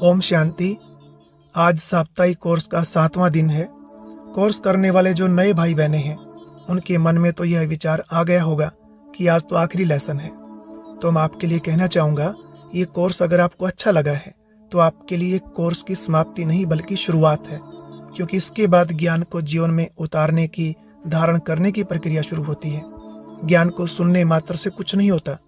ओम शांति। आज साप्ताहिक कोर्स का 7वां दिन है। कोर्स करने वाले जो नए भाई बहने हैं उनके मन में तो यह विचार आ गया होगा कि आज तो आखिरी लेसन है। तो मैं आपके लिए कहना चाहूँगा, ये कोर्स अगर आपको अच्छा लगा है तो आपके लिए कोर्स की समाप्ति नहीं बल्कि शुरुआत है, क्योंकि इसके बाद ज्ञान को जीवन में उतारने की, धारण करने की प्रक्रिया शुरू होती है। ज्ञान को सुनने मात्र से कुछ नहीं होता।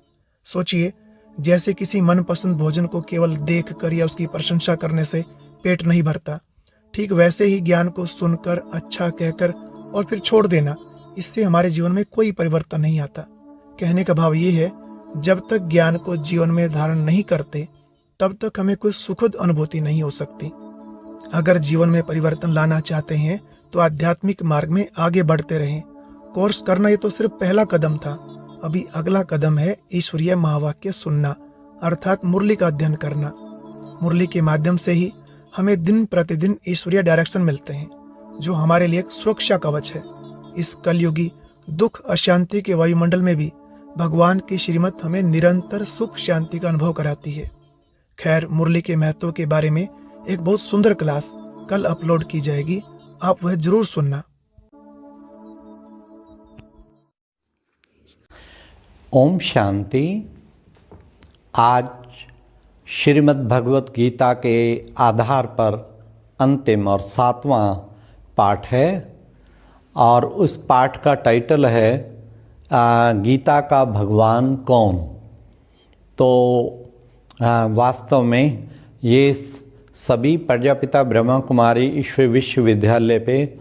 सोचिए, जैसे किसी मनपसंद भोजन को केवल देख कर या उसकी प्रशंसा करने से पेट नहीं भरता, ठीक वैसे ही ज्ञान को सुनकर, अच्छा कहकर और फिर छोड़ देना, इससे हमारे जीवन में कोई परिवर्तन नहीं आता। कहने का भाव ये है, जब तक ज्ञान को जीवन में धारण नहीं करते तब तक हमें कोई सुखद अनुभूति नहीं हो सकती। अगर जीवन में परिवर्तन लाना चाहते हैं तो आध्यात्मिक मार्ग में आगे बढ़ते रहें। कोर्स करना ये तो सिर्फ पहला कदम था। अभी अगला कदम है ईश्वरीय महावाक्य सुनना, अर्थात मुरली का अध्ययन करना। मुरली के माध्यम से ही हमें दिन प्रतिदिन ईश्वरीय डायरेक्शन मिलते हैं, जो हमारे लिए एक सुरक्षा कवच है। इस कलयुगी दुख अशांति के वायुमंडल में भी भगवान की श्रीमत हमें निरंतर सुख शांति का अनुभव कराती है। खैर, मुरली के महत्व के बारे में एक बहुत सुंदर क्लास कल अपलोड की जाएगी, आप वह जरूर सुनना। ओम शांति। आज श्रीमद् भगवत गीता के आधार पर अंतिम और 7वां पाठ है, और उस पाठ का टाइटल है गीता का भगवान कौन। तो वास्तव में ये सभी प्रजापिता ब्रह्मा कुमारी ईश्वर विश्वविद्यालय पे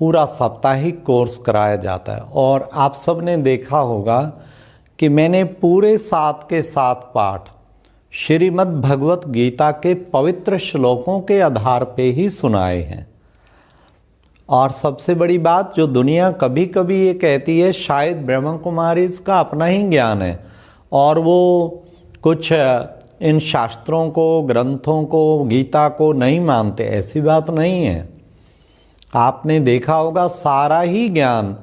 पूरा साप्ताहिक कोर्स कराया जाता है। और आप सब ने देखा होगा कि मैंने पूरे 7 के 7 पाठ श्रीमद् भगवत गीता के पवित्र श्लोकों के आधार पे ही सुनाए हैं। और सबसे बड़ी बात, जो दुनिया कभी कभी ये कहती है शायद ब्रह्मा कुमारी इसका अपना ही ज्ञान है और वो कुछ इन शास्त्रों को, ग्रंथों को, गीता को नहीं मानते, ऐसी बात नहीं है। आपने देखा होगा सारा ही ज्ञान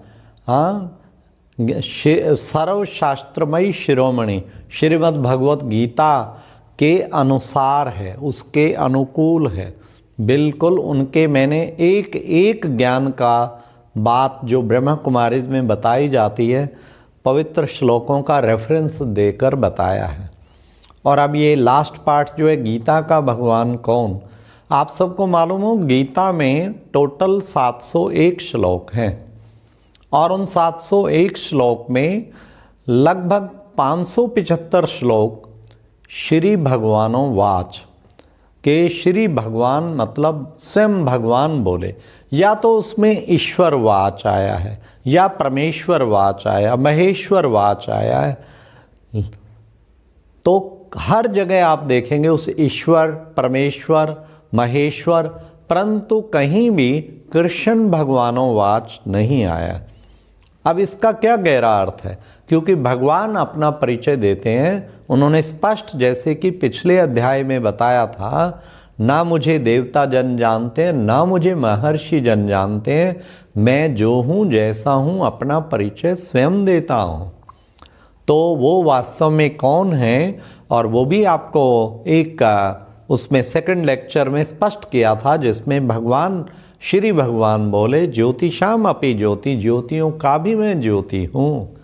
सर्वशास्त्रमयी शिरोमणि श्रीमद् भगवत गीता के अनुसार है, उसके अनुकूल है। बिल्कुल उनके मैंने एक एक ज्ञान का बात जो ब्रह्मा कुमारीज में बताई जाती है पवित्र श्लोकों का रेफरेंस देकर बताया है। और अब ये लास्ट पार्ट जो है गीता का भगवान कौन, आप सबको मालूम हो गीता में टोटल 701 श्लोक हैं, और उन 701 श्लोक में लगभग 575 श्लोक श्री भगवानों वाच के, श्री भगवान मतलब स्वयं भगवान बोले, या तो उसमें ईश्वर वाच आया है, या परमेश्वर वाच आया, महेश्वर वाच आया है। तो हर जगह आप देखेंगे उस ईश्वर, परमेश्वर, महेश्वर, परंतु कहीं भी कृष्ण भगवानों वाच नहीं आया। अब इसका क्या गहरा अर्थ है, क्योंकि भगवान अपना परिचय देते हैं। उन्होंने स्पष्ट, जैसे कि पिछले अध्याय में बताया था, ना मुझे देवता जन जानते हैं, ना मुझे महर्षि जन जानते हैं, मैं जो हूँ जैसा हूँ अपना परिचय स्वयं देता हूँ। तो वो वास्तव में कौन है, और वो भी आपको एक उसमें सेकंड लेक्चर में स्पष्ट किया था, जिसमें भगवान श्री भगवान बोले ज्योतिषाम अपि ज्योति, ज्योतियों का भी मैं ज्योति हूँ।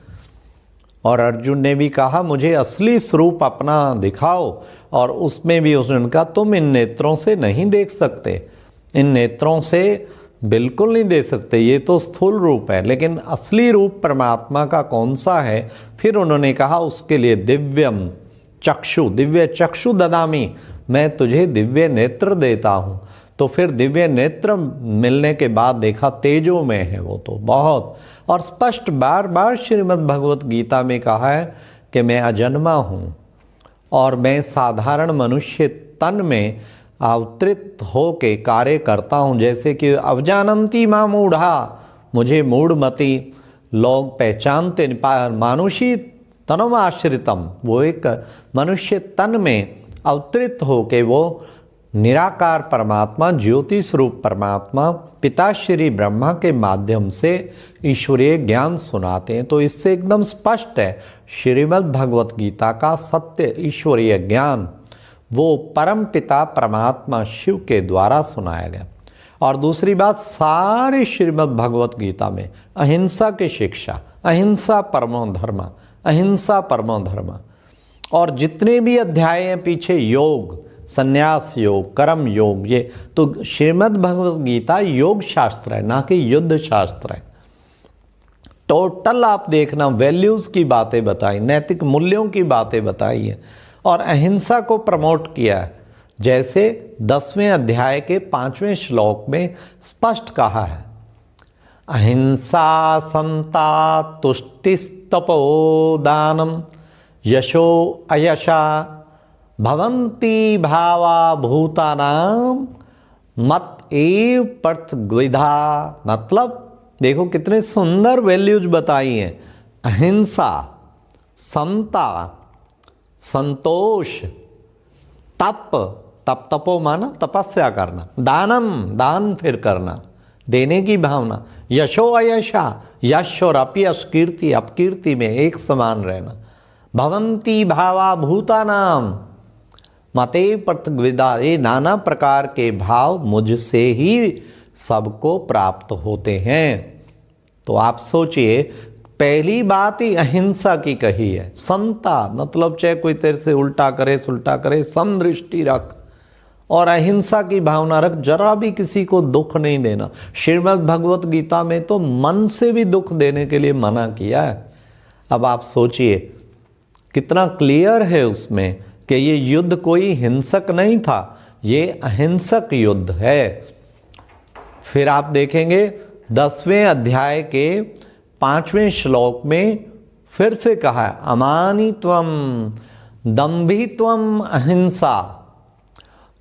और अर्जुन ने भी कहा मुझे असली स्वरूप अपना दिखाओ, और उसमें भी उसने कहा तुम इन नेत्रों से नहीं देख सकते, इन नेत्रों से बिल्कुल नहीं देख सकते, ये तो स्थूल रूप है, लेकिन असली रूप परमात्मा का कौन सा है। फिर उन्होंने कहा उसके लिए दिव्यम चक्षु, दिव्य चक्षु ददामी, मैं तुझे दिव्य नेत्र देता हूँ। तो फिर दिव्य नेत्र मिलने के बाद देखा तेजो में है वो तो बहुत, और स्पष्ट बार बार श्रीमद् भगवत गीता में कहा है कि मैं अजन्मा हूँ और मैं साधारण मनुष्य तन में अवतरित हो के कार्य करता हूँ। जैसे कि अवजानंती मां मूढ़ा, मुझे मूढ़मती लोग पहचानते, मानुषी तनमाश्रितम, वो एक मनुष्य तन में अवतरित हो के वो निराकार परमात्मा, ज्योति स्वरूप परमात्मा पिता श्री ब्रह्मा के माध्यम से ईश्वरीय ज्ञान सुनाते हैं। तो इससे एकदम स्पष्ट है श्रीमद् भगवत गीता का सत्य ईश्वरीय ज्ञान वो परम पिता परमात्मा शिव के द्वारा सुनाया गया। और दूसरी बात, सारे श्रीमद् भगवत गीता में अहिंसा की शिक्षा, अहिंसा परमो धर्म, अहिंसा परमो धर्म। और जितने भी अध्याय हैं पीछे योग, संन्यास योग, कर्म योग, ये तो श्रीमद् भगवत गीता योग शास्त्र है, ना कि युद्ध शास्त्र है। टोटल आप देखना, वैल्यूज़ की बातें बताई, नैतिक मूल्यों की बातें बताई है और अहिंसा को प्रमोट किया है। जैसे 10वें अध्याय के 5वें श्लोक में स्पष्ट कहा है, अहिंसा समता तुष्टिस्तपो दानम यशो अयशा भवन्ति भावा भूतानाम मत एव प्रत्यग्विधा। मतलब देखो कितने सुंदर वैल्यूज बताई हैं। अहिंसा, समता, संतोष, तप, तपो माना तपस्या करना, दानम, दान फिर करना, देने की भावना, यशो अयशा, यश और अपयश, कीर्ति अपकीर्ति में एक समान रहना, भवन्ति भावा भूतानाम मते प्रत्यग्विधा, ये नाना प्रकार के भाव मुझसे ही सबको प्राप्त होते हैं। तो आप सोचिए, पहली बात ही अहिंसा की कही है। समता मतलब चाहे कोई तेरे से उल्टा करे सुल्टा करे, समदृष्टि रख और अहिंसा की भावना रख, जरा भी किसी को दुख नहीं देना। श्रीमद् भगवत गीता में तो मन से भी दुख देने के लिए मना किया है। अब आप सोचिए कितना क्लियर है उसमें कि ये युद्ध कोई हिंसक नहीं था, ये अहिंसक युद्ध है। फिर आप देखेंगे 10वें अध्याय के 5वें श्लोक में फिर से कहा है, अमानित्वम दंभित्वम अहिंसा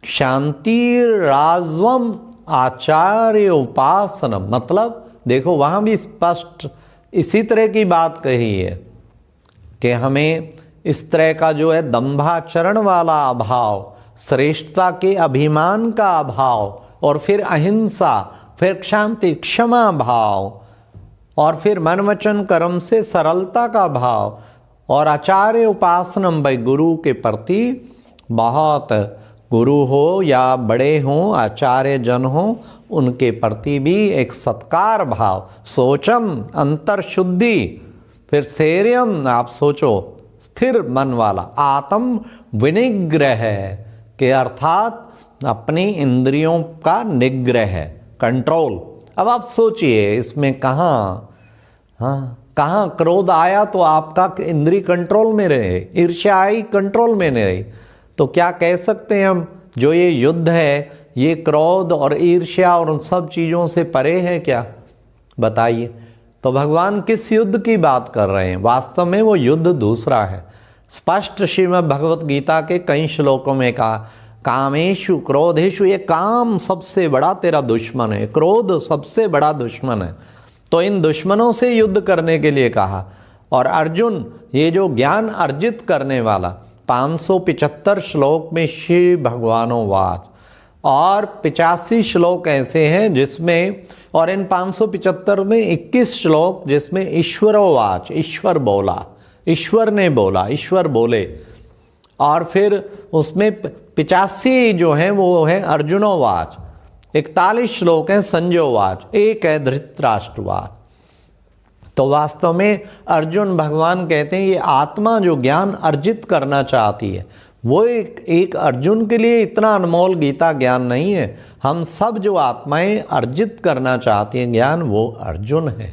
शांतिराज्वम आचार्य उपासनम। मतलब देखो वहाँ भी स्पष्ट इसी तरह की बात कही है कि हमें इस तरह का जो है दंभाचरण वाला अभाव, श्रेष्ठता के अभिमान का अभाव, और फिर अहिंसा, फिर शांति, क्षमा भाव, और फिर मन वचन कर्म से सरलता का भाव, और आचार्य उपासनम, भाई गुरु के प्रति बहुत, गुरु हो या बड़े हों, आचार्य जन हो, उनके प्रति भी एक सत्कार भाव, सोचम अंतर शुद्धि, फिर स्थैर्यम, आप सोचो स्थिर मन वाला, आत्म विनिग्रह के अर्थात अपनी इंद्रियों का निग्रह है, कंट्रोल। अब आप सोचिए इसमें कहाँ क्रोध आया तो आपका इंद्रिय कंट्रोल में रहे, ईर्ष्या आई कंट्रोल में नहीं रही, तो क्या कह सकते हैं हम जो ये युद्ध है ये क्रोध और ईर्ष्या और उन सब चीज़ों से परे है क्या? बताइए। तो भगवान किस युद्ध की बात कर रहे हैं? वास्तव में वो युद्ध दूसरा है। स्पष्ट श्रीमद् भगवत गीता के कई श्लोकों में कहा, कामेशु क्रोधेशु, ये काम सबसे बड़ा तेरा दुश्मन है, क्रोध सबसे बड़ा दुश्मन है। तो इन दुश्मनों से युद्ध करने के लिए कहा। और अर्जुन ये जो ज्ञान अर्जित करने वाला 575 श्लोक में श्री भगवानोवाच, और 85 श्लोक ऐसे हैं जिसमें, और इन 575 में 21 श्लोक जिसमें ईश्वरोवाच, ईश्वर बोला, ईश्वर ने बोला, ईश्वर बोले। और फिर उसमें 85 जो हैं वो है अर्जुनोवाच, 41 श्लोक हैं संजयोवाच, एक है धृतराष्ट्रवाच। तो वास्तव में अर्जुन भगवान कहते हैं ये आत्मा जो ज्ञान अर्जित करना चाहती है वो एक अर्जुन के लिए इतना अनमोल गीता ज्ञान नहीं है। हम सब जो आत्माएं अर्जित करना चाहती हैं ज्ञान, वो अर्जुन है।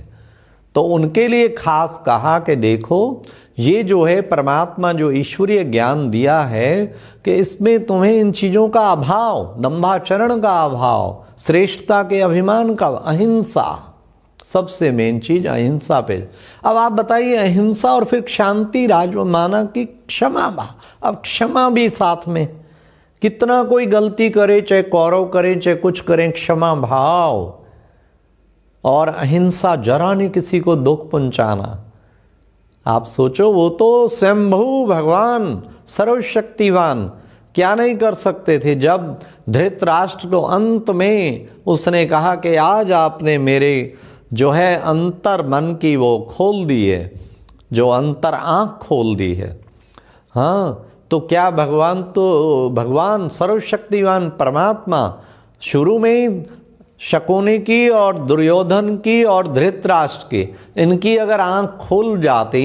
तो उनके लिए खास कहा कि देखो ये जो है परमात्मा जो ईश्वरीय ज्ञान दिया है कि इसमें तुम्हें इन चीज़ों का अभाव, दंभाचरण का अभाव, श्रेष्ठता के अभिमान का, अहिंसा, सबसे मेन चीज अहिंसा पे। अब आप बताइए अहिंसा और फिर शांति राज माना कि क्षमा भाव। अब क्षमा भी साथ में, कितना कोई गलती करे, चाहे कौरव करें चाहे कुछ करें, क्षमा भाव और अहिंसा, जरा नहीं किसी को दुख पहुंचाना। आप सोचो वो तो स्वयंभू भगवान सर्वशक्तिवान क्या नहीं कर सकते थे। जब धृतराष्ट्र को अंत में उसने कहा कि आज आपने मेरे जो है अंतर मन की वो खोल दी है, जो अंतर आँख खोल दी है, हाँ, तो क्या भगवान सर्वशक्तिवान परमात्मा शुरू में ही शकुनी की और दुर्योधन की और धृतराष्ट्र की, इनकी अगर आंख खुल जाती,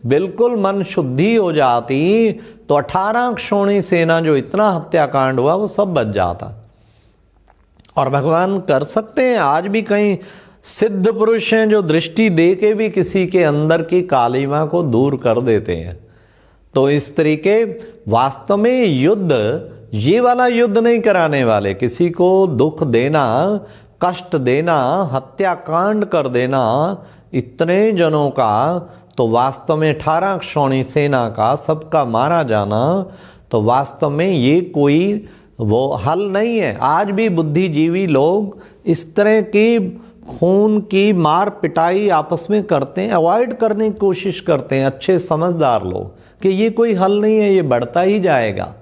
बिल्कुल मन शुद्धि हो जाती, तो 18 क्षोणी सेना जो इतना हत्याकांड हुआ वो सब बच जाता। और भगवान कर सकते हैं। आज भी कई सिद्ध पुरुष हैं जो दृष्टि दे के भी किसी के अंदर की कालिमा को दूर कर देते हैं। तो इस तरीके वास्तव में युद्ध, ये वाला युद्ध नहीं कराने वाले, किसी को दुख देना, कष्ट देना, हत्याकांड कर देना इतने जनों का, तो वास्तव में 18 क्षौणी सेना का सबका मारा जाना, तो वास्तव में ये कोई वो हल नहीं है। आज भी बुद्धिजीवी लोग इस तरह की खून की मार पिटाई आपस में करते हैं, अवॉइड करने की कोशिश करते हैं अच्छे समझदार लोग, कि ये कोई हल नहीं है, ये बढ़ता ही जाएगा।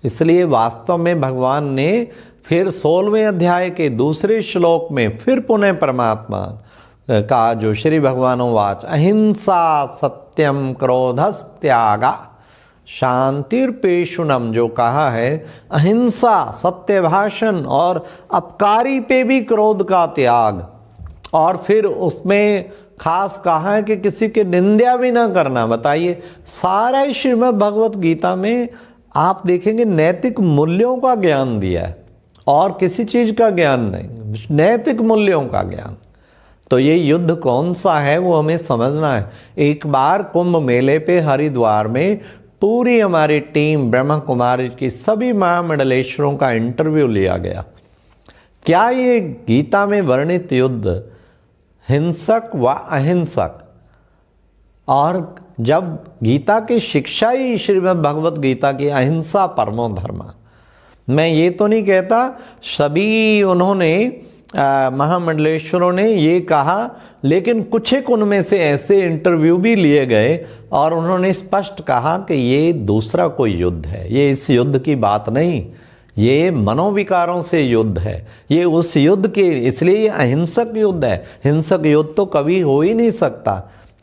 इसलिए वास्तव में भगवान ने फिर 16वें अध्याय के दूसरे श्लोक में फिर पुनः परमात्मा का जो श्री भगवानोवाच अहिंसा सत्यम क्रोधस्त्यागा शांतिर्पेशुनम जो कहा है, अहिंसा, सत्य भाषण और अपकारी पे भी क्रोध का त्याग, और फिर उसमें खास कहा है कि किसी की निंदा भी ना करना। बताइए, सारा ही श्रीमद् भगवत गीता में आप देखेंगे नैतिक मूल्यों का ज्ञान दिया है, और किसी चीज का ज्ञान नहीं, नैतिक मूल्यों का ज्ञान। तो ये युद्ध कौन सा है वो हमें समझना है। एक बार कुंभ मेले पे हरिद्वार में पूरी हमारी टीम ब्रह्मा कुमारी की सभी महामंडलेश्वरों का इंटरव्यू लिया गया। क्या ये गीता में वर्णित युद्ध हिंसक व अहिंसक, और जब गीता की शिक्षा ही श्रीमद् भगवत गीता की अहिंसा परमो धर्म, मैं ये तो नहीं कहता सभी उन्होंने महामंडलेश्वरों ने ये कहा, लेकिन कुछ एक उनमें से ऐसे इंटरव्यू भी लिए गए और उन्होंने स्पष्ट कहा कि ये दूसरा कोई युद्ध है, ये इस युद्ध की बात नहीं, ये मनोविकारों से युद्ध है, ये उस युद्ध के, इसलिए ये अहिंसक युद्ध है। हिंसक युद्ध तो कभी हो ही नहीं सकता।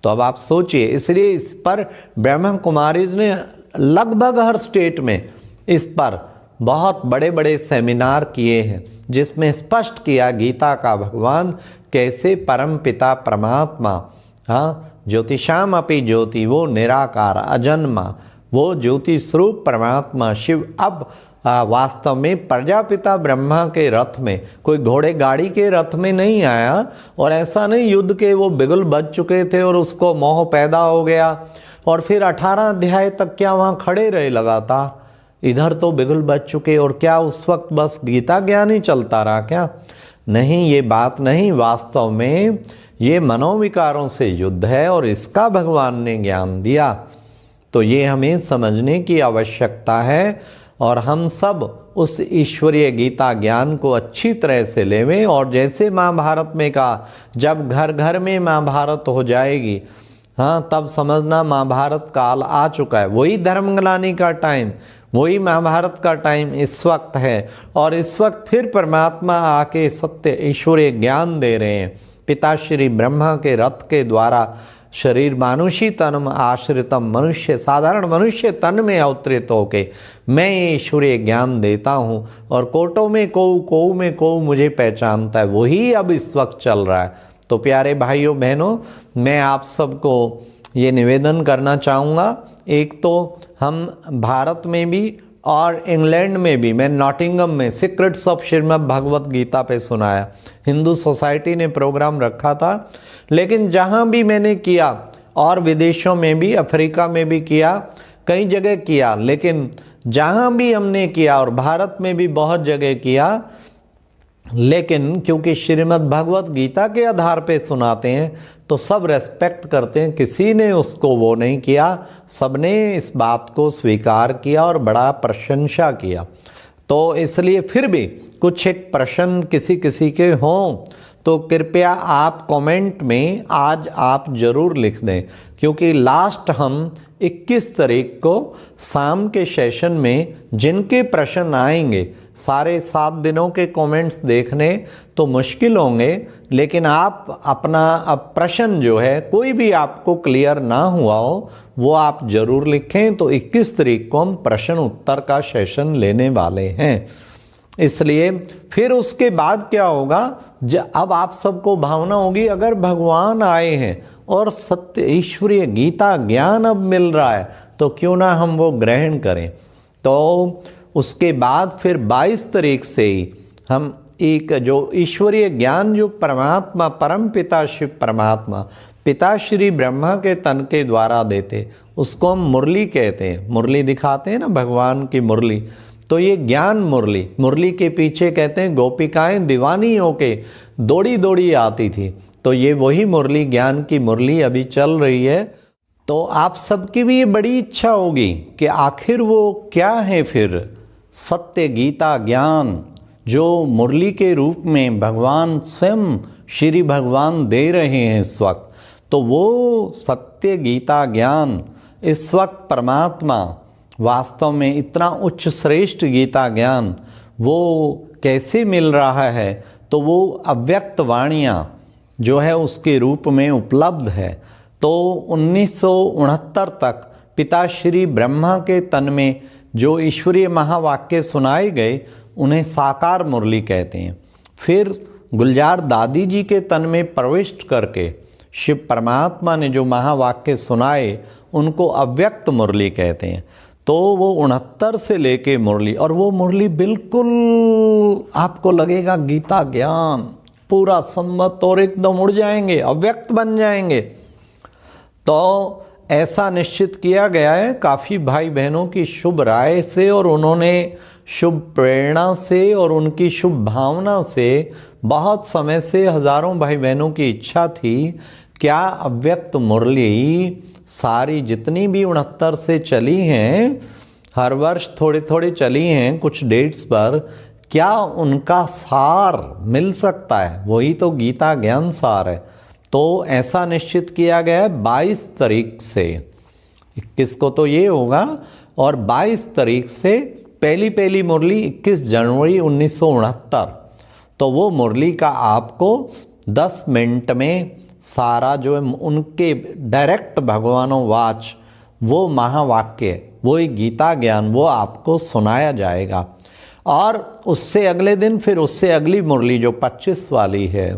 तो अब आप सोचिए, इसलिए इस पर ब्रह्मा कुमारीज ने लगभग हर स्टेट में इस पर बहुत बड़े बड़े सेमिनार किए हैं, जिसमें स्पष्ट किया गीता का भगवान कैसे परम पिता परमात्मा, हाँ, ज्योतिषाम अपि ज्योति, वो निराकार अजन्मा, वो ज्योति स्वरूप परमात्मा शिव अब वास्तव में प्रजापिता ब्रह्मा के रथ में, कोई घोड़े गाड़ी के रथ में नहीं आया। और ऐसा नहीं युद्ध के वो बिगुल बज चुके थे और उसको मोह पैदा हो गया और फिर 18 अध्याय तक क्या वहाँ खड़े रहे लगातार, इधर तो बिगुल बज चुके, और क्या उस वक्त बस गीता ज्ञान ही चलता रहा क्या? नहीं, ये बात नहीं। वास्तव में ये मनोविकारों से युद्ध है और इसका भगवान ने ज्ञान दिया। तो ये हमें समझने की आवश्यकता है और हम सब उस ईश्वरीय गीता ज्ञान को अच्छी तरह से लेवें। और जैसे महाभारत में कहा, जब घर घर में महाभारत हो जाएगी, हाँ, तब समझना महाभारत काल आ चुका है। वही धर्मग्लानि का टाइम, वही महाभारत का टाइम इस वक्त है। और इस वक्त फिर परमात्मा आके सत्य ईश्वरीय ज्ञान दे रहे हैं। पिता श्री ब्रह्मा के रथ के द्वारा शरीर मानुषी तन आश्रितम, मनुष्य साधारण मनुष्य तन में अवतरित होके मैं ईश्वरीय ज्ञान देता हूँ, और कोटों में कोऊ में कोऊ मुझे पहचानता है। वही अब इस वक्त चल रहा है। तो प्यारे भाइयों बहनों, मैं आप सबको ये निवेदन करना चाहूँगा, एक तो हम भारत में भी और इंग्लैंड में भी, मैं नॉटिंगम में सीक्रेट्स ऑफ श्रीमद् भगवत गीता पे सुनाया, हिंदू सोसाइटी ने प्रोग्राम रखा था, लेकिन जहाँ भी मैंने किया और विदेशों में भी, अफ्रीका में भी किया, कई जगह किया, लेकिन जहाँ भी हमने किया और भारत में भी बहुत जगह किया, लेकिन क्योंकि श्रीमद् भगवत गीता के आधार पे सुनाते हैं तो सब रेस्पेक्ट करते हैं, किसी ने उसको वो नहीं किया, सबने इस बात को स्वीकार किया और बड़ा प्रशंसा किया। तो इसलिए फिर भी कुछ एक प्रश्न किसी किसी के हों तो कृपया आप कमेंट में आज आप ज़रूर लिख दें, क्योंकि लास्ट हम 21 तारीख को शाम के सेशन में जिनके प्रश्न आएंगे, सारे 7 दिनों के कमेंट्स देखने तो मुश्किल होंगे, लेकिन आप अपना अब प्रश्न जो है कोई भी आपको क्लियर ना हुआ हो वो आप ज़रूर लिखें। तो 21 तारीख को हम प्रश्न उत्तर का सेशन लेने वाले हैं। इसलिए फिर उसके बाद क्या होगा, अब आप सबको भावना होगी अगर भगवान आए हैं और सत्य ईश्वरीय गीता ज्ञान अब मिल रहा है तो क्यों ना हम वो ग्रहण करें। तो उसके बाद फिर 22 तारीख से ही हम एक जो ईश्वरीय ज्ञान जो परमात्मा परम पिता शिव परमात्मा पिता श्री ब्रह्मा के तन के द्वारा देते, उसको हम मुरली कहते हैं। मुरली दिखाते हैं ना भगवान की मुरली, तो ये ज्ञान मुरली, मुरली के पीछे कहते हैं गोपिकाएं दीवानी होके दौड़ी दौड़ी आती थी, तो ये वही मुरली ज्ञान की मुरली अभी चल रही है। तो आप सबकी भी ये बड़ी इच्छा होगी कि आखिर वो क्या है फिर सत्य गीता ज्ञान जो मुरली के रूप में भगवान स्वयं श्री भगवान दे रहे हैं इस वक्त। तो वो सत्य गीता ज्ञान इस वक्त परमात्मा वास्तव में इतना उच्च श्रेष्ठ गीता ज्ञान वो कैसे मिल रहा है, तो वो अव्यक्त वाणियाँ जो है उसके रूप में उपलब्ध है। तो 1969 तक पिताश्री ब्रह्मा के तन में जो ईश्वरीय महावाक्य सुनाए गए उन्हें साकार मुरली कहते हैं। फिर गुलजार दादी जी के तन में प्रविष्ट करके शिव परमात्मा ने जो महावाक्य सुनाए उनको अव्यक्त मुरली कहते हैं। तो वो 69 से लेके मुरली, और वो मुरली बिल्कुल आपको लगेगा गीता ज्ञान पूरा सम्मत और एकदम उड़ जाएंगे, अव्यक्त बन जाएंगे। तो ऐसा निश्चित किया गया है काफ़ी भाई बहनों की शुभ राय से, और उन्होंने शुभ प्रेरणा से और उनकी शुभ भावना से बहुत समय से हजारों भाई बहनों की इच्छा थी क्या अव्यक्त मुरली सारी जितनी भी 69 से चली हैं, हर वर्ष थोड़ी थोड़ी चली हैं कुछ डेट्स पर, क्या उनका सार मिल सकता है, वही तो गीता ज्ञान सार है। तो ऐसा निश्चित किया गया है 22 तारीख से, 21 को तो ये होगा, और 22 तारीख से पहली मुरली 21 जनवरी 1969। तो वो मुरली का आपको 10 मिनट में सारा जो है उनके डायरेक्ट भगवानों वाच वो महावाक्य वो गीता ज्ञान वो आपको सुनाया जाएगा। और उससे अगले दिन फिर उससे अगली मुरली जो 25 वाली है,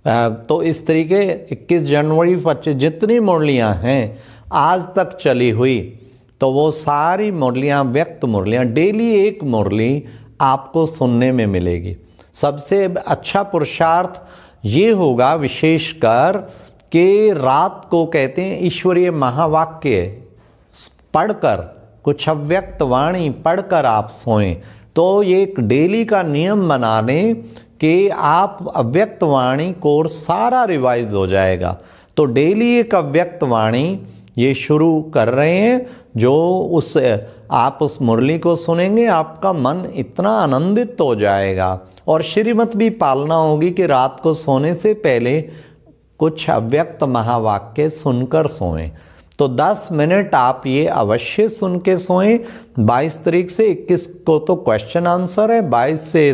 तो इस तरीके 21 जनवरी 25 जितनी मुरलियां हैं आज तक चली हुई, तो वो सारी मुरलियां व्यक्त मुरलियां, डेली एक मुरली आपको सुनने में मिलेगी। सबसे अच्छा पुरुषार्थ ये होगा विशेषकर कि रात को कहते हैं ईश्वरीय महावाक्य पढ़कर, कुछ अव्यक्त वाणी पढ़कर आप सोएं। तो ये एक डेली का नियम बना लें कि आप अव्यक्त वाणी कोर्स सारा रिवाइज हो जाएगा। तो डेली एक अव्यक्त वाणी ये शुरू कर रहे हैं, जो आप उस मुरली को सुनेंगे आपका मन इतना आनंदित हो जाएगा, और श्रीमत भी पालना होगी कि रात को सोने से पहले कुछ अव्यक्त महावाक्य सुनकर सोएं। तो 10 मिनट आप ये अवश्य सुन के सोएं। 22 तारीख से 21 को तो क्वेश्चन आंसर है, 22 से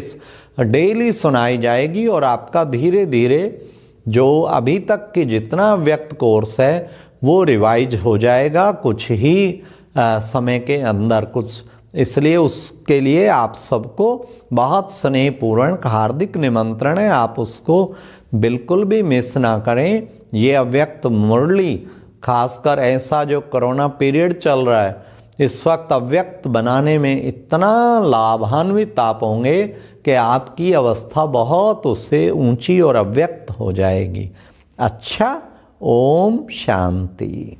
डेली सुनाई जाएगी, और आपका धीरे धीरे जो अभी तक के जितना व्यक्त कोर्स है वो रिवाइज हो जाएगा कुछ ही समय के अंदर कुछ। इसलिए उसके लिए आप सबको बहुत स्नेहपूर्ण हार्दिक निमंत्रण है, आप उसको बिल्कुल भी मिस ना करें। ये अव्यक्त मुरली खासकर ऐसा जो कोरोना पीरियड चल रहा है इस वक्त अव्यक्त बनाने में इतना लाभान्वित आप होंगे कि आपकी अवस्था बहुत उससे ऊंची और अव्यक्त हो जाएगी। अच्छा, ओम शांति।